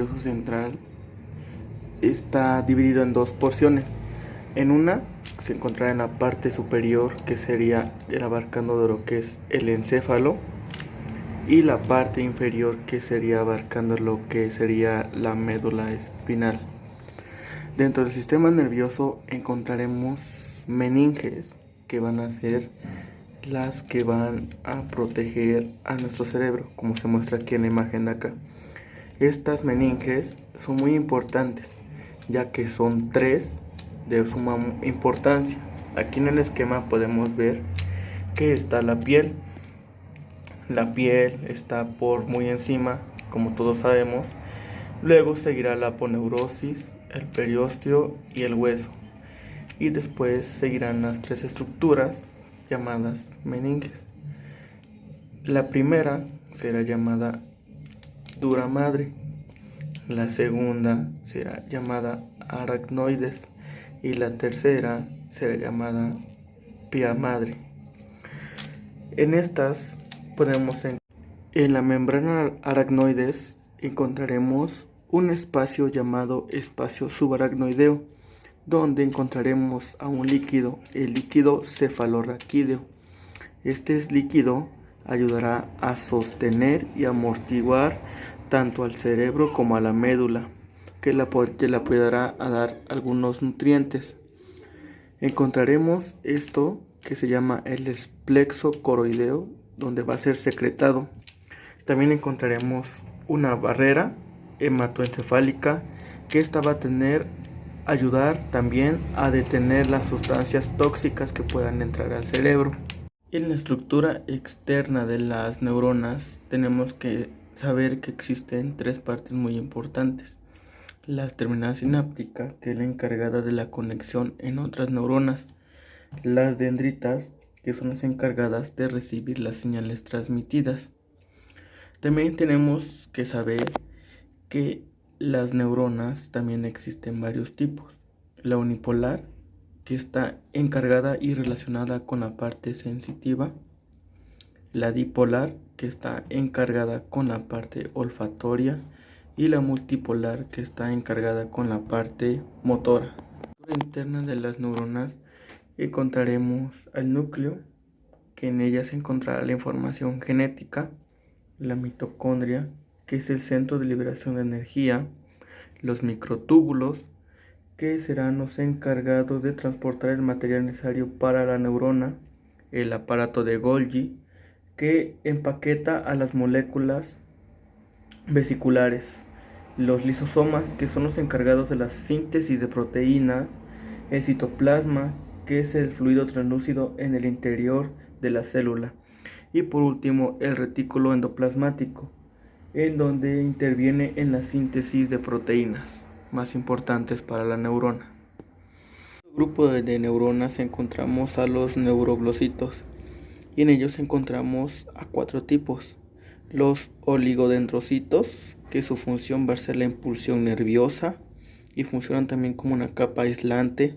nervioso central está dividido en dos porciones. En una se encontrará en la parte superior, que sería el abarcando de lo que es el encéfalo, y la parte inferior, que sería abarcando lo que sería la médula espinal. Dentro del sistema nervioso encontraremos meninges, que van a ser las que van a proteger a nuestro cerebro, como se muestra aquí en la imagen de acá. Estas meninges son muy importantes, ya que son tres de suma importancia. Aquí en el esquema podemos ver que está la piel. La piel está por muy encima, como todos sabemos. Luego seguirá la aponeurosis, el periósteo y el hueso. Y después seguirán las tres estructuras llamadas meninges. La primera será llamada dura madre, la segunda será llamada aracnoides y la tercera será llamada pia madre. En estas podemos en la membrana aracnoides encontraremos un espacio llamado espacio subaracnoideo, donde encontraremos a un líquido, el líquido cefalorraquídeo. Este líquido ayudará a sostener y amortiguar tanto al cerebro como a la médula, que le ayudará a dar algunos nutrientes. Encontraremos esto que se llama el plexo coroideo, donde va a ser secretado. También encontraremos una barrera hematoencefálica, que esta va a ayudar también a detener las sustancias tóxicas que puedan entrar al cerebro. En la estructura externa de las neuronas tenemos que saber que existen tres partes muy importantes. La terminal sináptica, que es la encargada de la conexión en otras neuronas. Las dendritas, que son las encargadas de recibir las señales transmitidas. También tenemos que saber que las neuronas también existen varios tipos. La unipolar, que está encargada y relacionada con la parte sensitiva. La dipolar, que está encargada con la parte olfatoria. Y la multipolar, que está encargada con la parte motora. En la estructura interna de las neuronas encontraremos al núcleo, que en ella se encontrará la información genética. La mitocondria, que es el centro de liberación de energía. Los microtúbulos, que serán los encargados de transportar el material necesario para la neurona. El aparato de Golgi, que empaqueta a las moléculas vesiculares. Los lisosomas, que son los encargados de la síntesis de proteínas. El citoplasma, que es el fluido translúcido en el interior de la célula. Y por último, el retículo endoplasmático, en donde interviene en la síntesis de proteínas más importantes para la neurona. En el grupo de neuronas encontramos a los neuroglositos, y en ellos encontramos a cuatro tipos. Los oligodendrocitos, que su función va a ser la impulsión nerviosa y funcionan también como una capa aislante.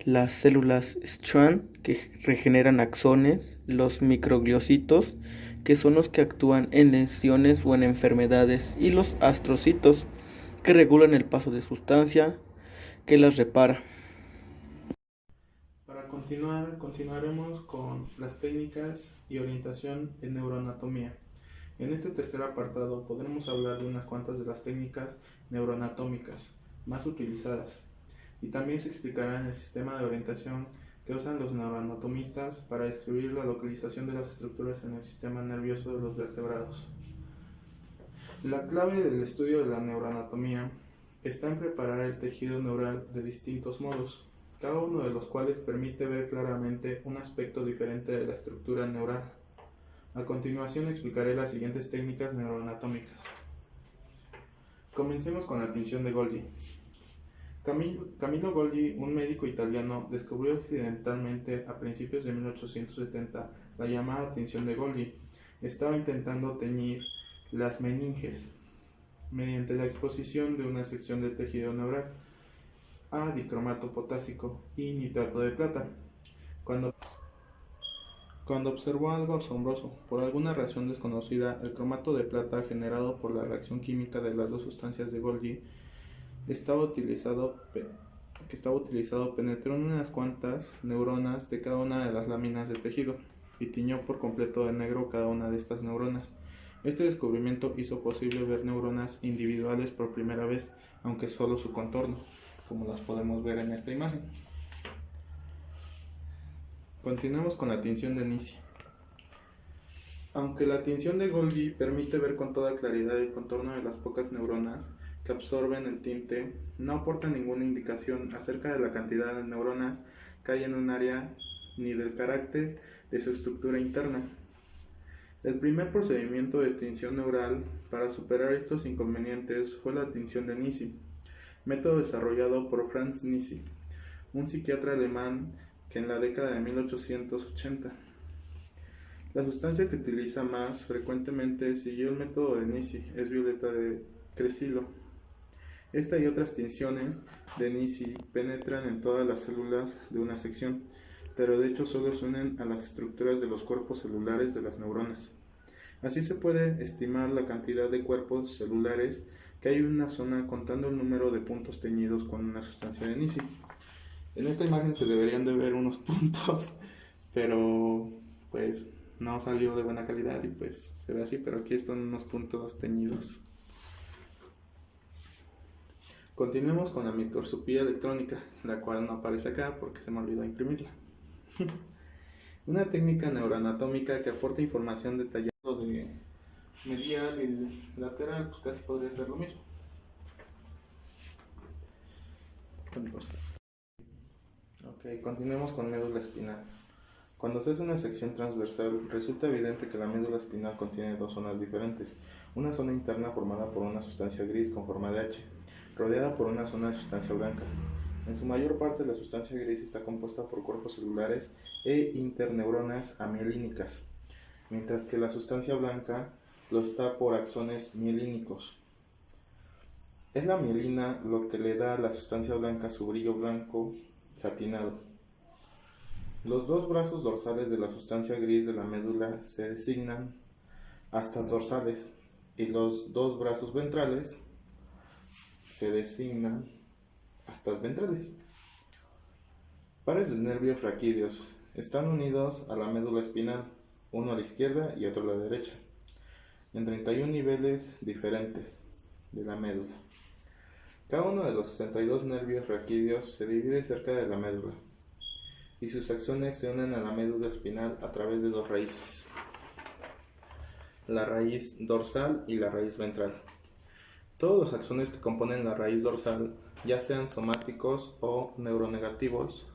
Las células Schwann, que regeneran axones. Los microgliocitos, que son los que actúan en lesiones o en enfermedades. Y los astrocitos, que regulan el paso de sustancia que las repara. Para continuaremos con las técnicas y orientación en neuroanatomía. En este tercer apartado podremos hablar de unas cuantas de las técnicas neuroanatómicas más utilizadas, y también se explicará el sistema de orientación que usan los neuroanatomistas para describir la localización de las estructuras en el sistema nervioso de los vertebrados. La clave del estudio de la neuroanatomía está en preparar el tejido neural de distintos modos, cada uno de los cuales permite ver claramente un aspecto diferente de la estructura neural. A continuación explicaré las siguientes técnicas neuroanatómicas. Comencemos con la tinción de Golgi. Camillo Golgi, un médico italiano, descubrió accidentalmente a principios de 1870 la llamada tinción de Golgi. Estaba intentando teñir las meninges mediante la exposición de una sección de tejido neural a dicromato potásico y nitrato de plata. Cuando cuando observó algo asombroso. Por alguna razón desconocida, el cromato de plata generado por la reacción química de las dos sustancias de Golgi que estaba utilizado penetró en unas cuantas neuronas de cada una de las láminas de tejido y tiñó por completo de negro cada una de estas neuronas. Este descubrimiento hizo posible ver neuronas individuales por primera vez, aunque solo su contorno, como las podemos ver en esta imagen. Continuamos con la tinción de Nisi. Aunque la tinción de Golgi permite ver con toda claridad el contorno de las pocas neuronas que absorben el tinte, no aporta ninguna indicación acerca de la cantidad de neuronas que hay en un área ni del carácter de su estructura interna. El primer procedimiento de tinción neural para superar estos inconvenientes fue la tinción de Nisi, método desarrollado por Franz Nisi, un psiquiatra alemán que en la década de 1880. La sustancia que utiliza más frecuentemente siguió el método de Nisi es violeta de cresilo. Esta y otras tinciones de Nisi penetran en todas las células de una sección, pero de hecho solo se unen a las estructuras de los cuerpos celulares de las neuronas. Así se puede estimar la cantidad de cuerpos celulares que hay en una zona contando el número de puntos teñidos con una sustancia de Nisi. En esta imagen se deberían de ver unos puntos, pero pues no salió de buena calidad y pues se ve así, pero aquí están unos puntos teñidos. Continuemos con la microscopía electrónica, la cual no aparece acá porque se me olvidó imprimirla. Una técnica neuroanatómica que aporta información detallada de medial y lateral, pues casi podría ser lo mismo. Continuemos con médula espinal. Cuando se hace una sección transversal, resulta evidente que la médula espinal contiene dos zonas diferentes. Una zona interna formada por una sustancia gris con forma de H, rodeada por una zona de sustancia blanca. En su mayor parte, la sustancia gris está compuesta por cuerpos celulares e interneuronas amielínicas, mientras que la sustancia blanca lo está por axones mielínicos. Es la mielina lo que le da a la sustancia blanca su brillo blanco satinado. Los dos brazos dorsales de la sustancia gris de la médula se designan astas dorsales y los dos brazos ventrales se designan astas ventrales. Pares de nervios raquídeos están unidos a la médula espinal, uno a la izquierda y otro a la derecha, en 31 niveles diferentes de la médula. Cada uno de los 62 nervios raquídeos se divide cerca de la médula y sus axones se unen a la médula espinal a través de dos raíces, la raíz dorsal y la raíz ventral. Todos los axones que componen la raíz dorsal, ya sean somáticos o neuronegativos,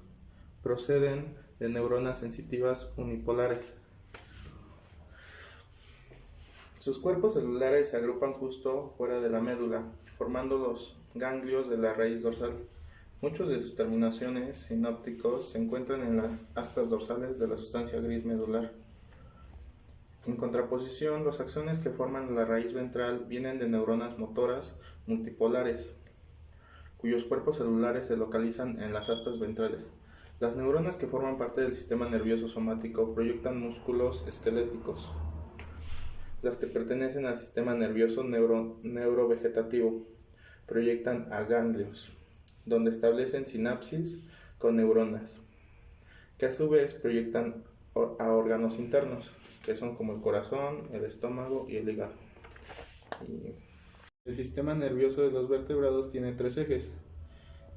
proceden de neuronas sensitivas unipolares. Sus cuerpos celulares se agrupan justo fuera de la médula, formando los ganglios de la raíz dorsal. Muchos de sus terminaciones sinópticos se encuentran en las astas dorsales de la sustancia gris medular. En contraposición, los axones que forman la raíz ventral vienen de neuronas motoras multipolares, cuyos cuerpos celulares se localizan en las astas ventrales. Las neuronas que forman parte del sistema nervioso somático proyectan músculos esqueléticos. Las que pertenecen al sistema nervioso neurovegetativo proyectan a ganglios, donde establecen sinapsis con neuronas, que a su vez proyectan a órganos internos, que son como el corazón, el estómago y el hígado. El sistema nervioso de los vertebrados tiene tres ejes: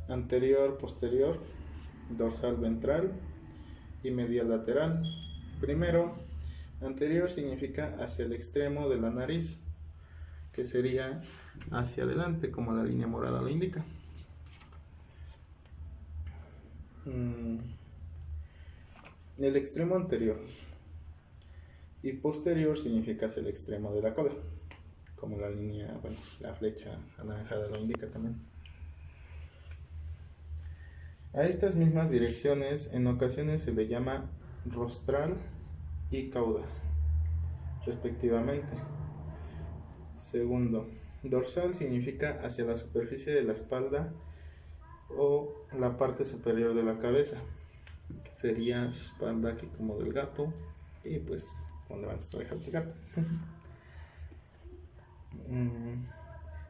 anterior, posterior, dorsal ventral y medial lateral. Primero, anterior significa hacia el extremo de la nariz, que sería hacia adelante, como la línea morada lo indica. El extremo anterior. Y posterior significa hacia el extremo de la cola, como la línea, la flecha anaranjada lo indica también. A estas mismas direcciones en ocasiones se le llama rostral y cauda, respectivamente. Segundo, dorsal significa hacia la superficie de la espalda o la parte superior de la cabeza, que sería su espalda aquí como del gato, Y pues donde van sus orejas el gato.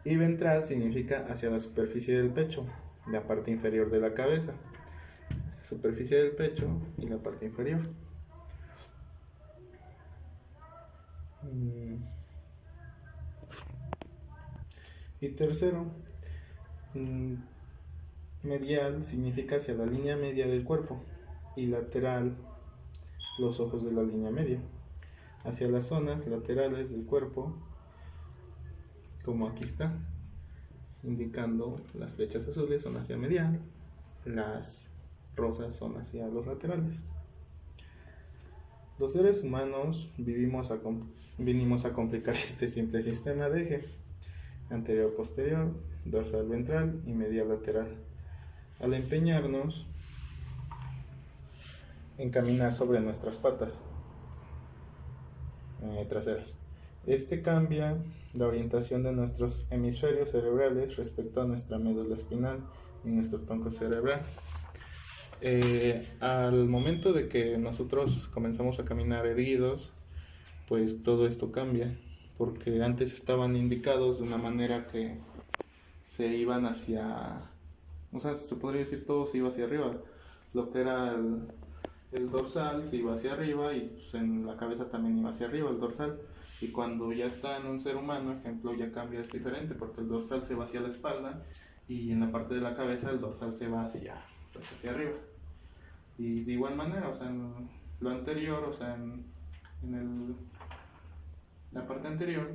Y ventral significa hacia la superficie del pecho, la parte inferior de la cabeza. Superficie del pecho y la parte inferior. Y tercero, medial significa hacia la línea media del cuerpo y lateral, los ojos de la línea media, hacia las zonas laterales del cuerpo, como aquí está, indicando las flechas azules son hacia medial, las rosas son hacia los laterales. Los seres humanos vinimos a complicar este simple sistema de eje, anterior-posterior, dorsal-ventral y medial-lateral, al empeñarnos en caminar sobre nuestras patas traseras. Este cambia la orientación de nuestros hemisferios cerebrales respecto a nuestra médula espinal y nuestro tronco cerebral. Al momento de que nosotros comenzamos a caminar erguidos, pues todo esto cambia, porque antes estaban indicados de una manera que se iban hacia, o sea, se podría decir todo se iba hacia arriba. Lo que era el dorsal se iba hacia arriba y pues, en la cabeza también iba hacia arriba el dorsal. Y cuando ya está en un ser humano, ejemplo, ya cambia, es diferente, porque el dorsal se va hacia la espalda y en la parte de la cabeza el dorsal se va hacia arriba. Y de igual manera, o sea, en lo anterior, o sea, la parte anterior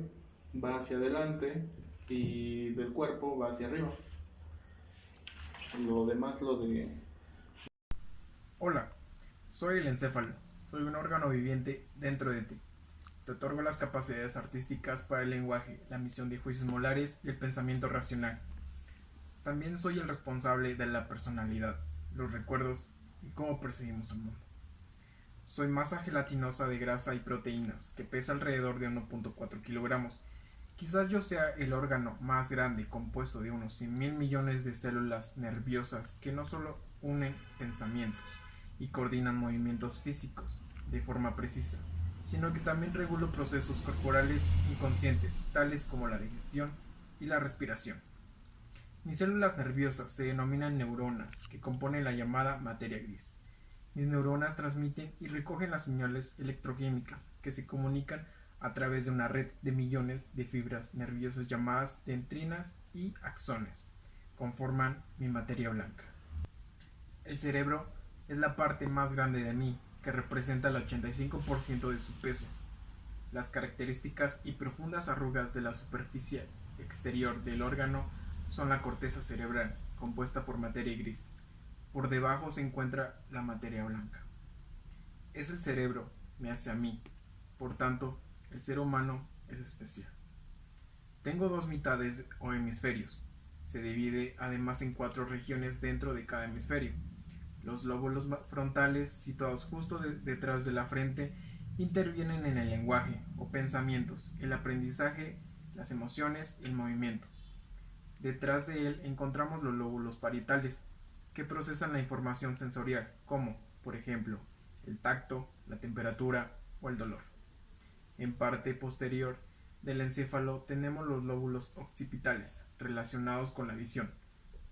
va hacia adelante y del cuerpo va hacia arriba. Lo demás, lo de... Hola, soy el encéfalo. Soy un órgano viviente dentro de ti. Te otorgo las capacidades artísticas para el lenguaje, la misión de juicios molares y el pensamiento racional. También soy el responsable de la personalidad, los recuerdos y cómo percibimos el mundo. Soy masa gelatinosa de grasa y proteínas, que pesa alrededor de 1.4 kilogramos. Quizás yo sea el órgano más grande, compuesto de unos 100.000 millones de células nerviosas que no solo unen pensamientos y coordinan movimientos físicos de forma precisa, sino que también regulo procesos corporales inconscientes, tales como la digestión y la respiración. Mis células nerviosas se denominan neuronas, que componen la llamada materia gris. Mis neuronas transmiten y recogen las señales electroquímicas que se comunican a través de una red de millones de fibras nerviosas llamadas dendrinas y axones. Conforman mi materia blanca. El cerebro es la parte más grande de mí, que representa el 85% de su peso. Las características y profundas arrugas de la superficie exterior del órgano son la corteza cerebral, compuesta por materia gris. Por debajo se encuentra la materia blanca. Es el cerebro, me hace a mí. Por tanto, el ser humano es especial. Tengo dos mitades o hemisferios. Se divide además en 4 regiones dentro de cada hemisferio. Los lóbulos frontales, situados justo detrás de la frente, intervienen en el lenguaje o pensamientos, el aprendizaje, las emociones y el movimiento. Detrás de él encontramos los lóbulos parietales, que procesan la información sensorial, como, por ejemplo, el tacto, la temperatura o el dolor. En parte posterior del encéfalo tenemos los lóbulos occipitales, relacionados con la visión.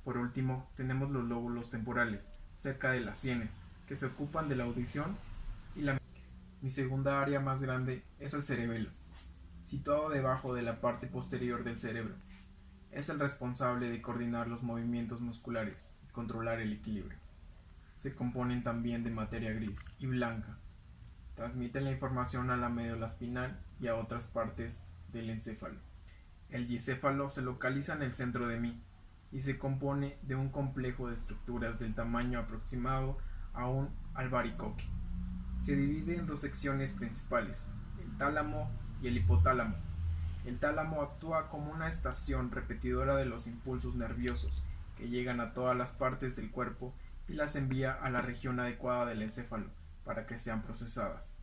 Por último, tenemos los lóbulos temporales, cerca de las sienes, que se ocupan de la audición y la... Mi segunda área más grande es el cerebelo, situado debajo de la parte posterior del cerebro. Es el responsable de coordinar los movimientos musculares y controlar el equilibrio. Se componen también de materia gris y blanca. Transmiten la información a la médula espinal y a otras partes del encéfalo. El dicéfalo se localiza en el centro de mí y se compone de un complejo de estructuras del tamaño aproximado a un albaricoque. Se divide en 2 secciones principales, el tálamo y el hipotálamo. El tálamo actúa como una estación repetidora de los impulsos nerviosos que llegan a todas las partes del cuerpo y las envía a la región adecuada del encéfalo para que sean procesadas.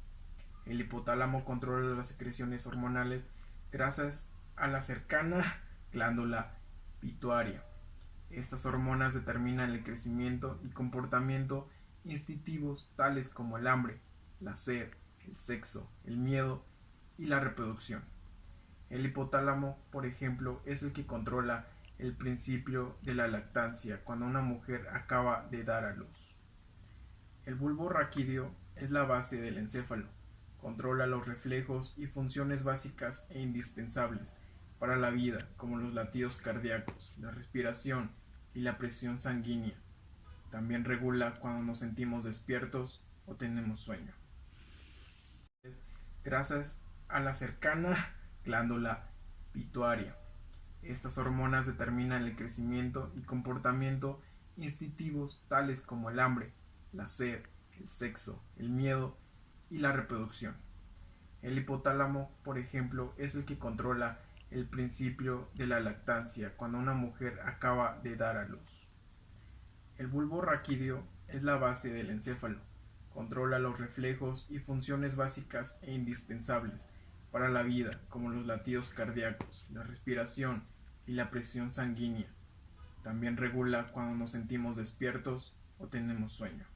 El hipotálamo controla las secreciones hormonales gracias a la cercana glándula pituitaria. Estas hormonas determinan el crecimiento y comportamiento instintivos tales como el hambre, la sed, el sexo, el miedo y la reproducción. El hipotálamo, por ejemplo, es el que controla el principio de la lactancia cuando una mujer acaba de dar a luz. El bulbo raquídeo es la base del encéfalo. Controla los reflejos y funciones básicas e indispensables para la vida, como los latidos cardíacos, la respiración y la presión sanguínea. También regula cuando nos sentimos despiertos o tenemos sueño. Gracias a la cercana glándula pituitaria. Estas hormonas determinan el crecimiento y comportamiento instintivos tales como el hambre, la sed, el sexo, el miedo y la reproducción. El hipotálamo, por ejemplo, es el que controla el principio de la lactancia cuando una mujer acaba de dar a luz. El bulbo raquídeo es la base del encéfalo. Controla los reflejos y funciones básicas e indispensables para la vida, como los latidos cardíacos, la respiración y la presión sanguínea. También regula cuando nos sentimos despiertos o tenemos sueño.